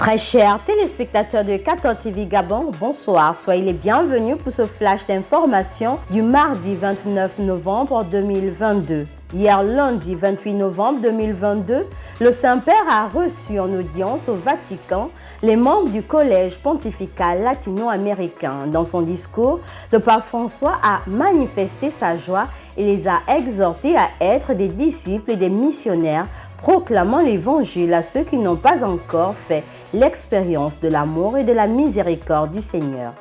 Très chers téléspectateurs de 14 TV Gabon, bonsoir. Soyez les bienvenus pour ce flash d'information du mardi 29 novembre 2022. Hier lundi 28 novembre 2022, le Saint-Père a reçu en audience au Vatican les membres du Collège pontifical latino-américain. Dans son discours, le pape François a manifesté sa joie et les a exhortés à être des disciples et des missionnaires proclamant l'évangile à ceux qui n'ont pas encore fait l'expérience de l'amour et de la miséricorde du Seigneur.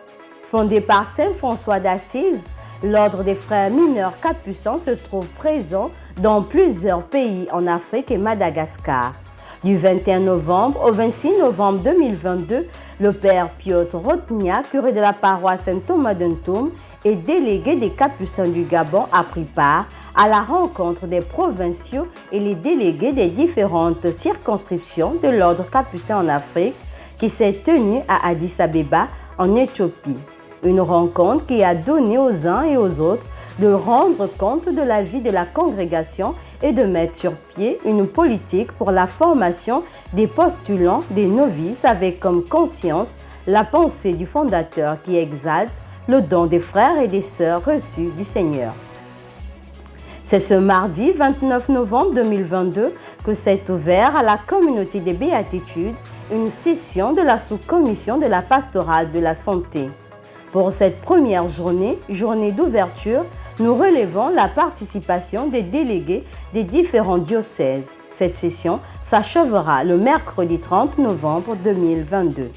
Fondé par Saint François d'Assise, l'ordre des frères mineurs capucins se trouve présent dans plusieurs pays en Afrique et Madagascar. Du 21 novembre au 26 novembre 2022, le père Piotr Rotnia, curé de la paroisse Saint-Thomas d'Untum et délégué des Capucins du Gabon, a pris part à la rencontre des provinciaux et les délégués des différentes circonscriptions de l'ordre capucin en Afrique qui s'est tenue à Addis Abeba en Éthiopie. Une rencontre qui a donné aux uns et aux autres de rendre compte de la vie de la congrégation et de mettre sur pied une politique pour la formation des postulants, des novices, avec comme conscience la pensée du fondateur qui exalte le don des frères et des sœurs reçus du Seigneur. C'est ce mardi 29 novembre 2022 que s'est ouvert à la communauté des béatitudes une session de la sous-commission de la pastorale de la santé. Pour cette première journée d'ouverture, nous relevons la participation des délégués des différents diocèses. Cette session s'achèvera le mercredi 30 novembre 2022.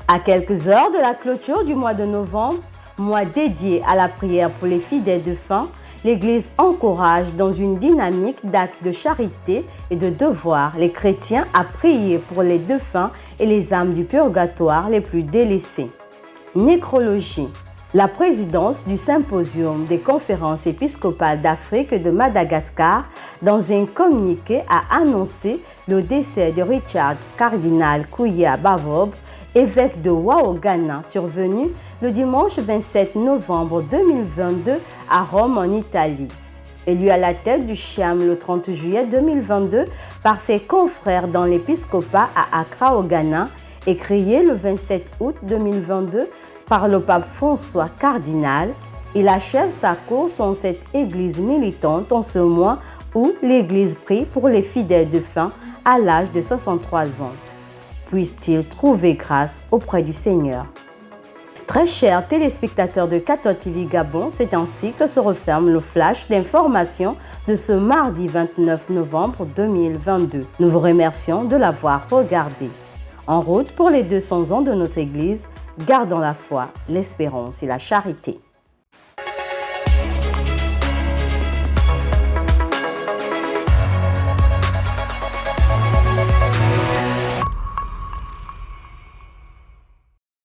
À quelques heures de la clôture du mois de novembre, mois dédié à la prière pour les fidèles défunts, l'Église encourage dans une dynamique d'actes de charité et de devoir les chrétiens à prier pour les défunts et les âmes du purgatoire les plus délaissées. Nécrologie. La présidence du Symposium des conférences épiscopales d'Afrique et de Madagascar, dans un communiqué, a annoncé le décès de Richard Cardinal Kouya Bavob, évêque de Wa au Ghana, survenu le dimanche 27 novembre 2022 à Rome en Italie. Élu à la tête du CHAM le 30 juillet 2022 par ses confrères dans l'épiscopat à Accra au Ghana et créé le 27 août 2022 par le pape François Cardinal, il achève sa course en cette église militante en ce mois où l'église prie pour les fidèles défunts à l'âge de 63 ans. Puisse-t-il trouver grâce auprès du Seigneur. Très chers téléspectateurs de 14 TV Gabon, c'est ainsi que se referme le flash d'information de ce mardi 29 novembre 2022. Nous vous remercions de l'avoir regardé. En route pour les 200 ans de notre Église, gardons la foi, l'espérance et la charité.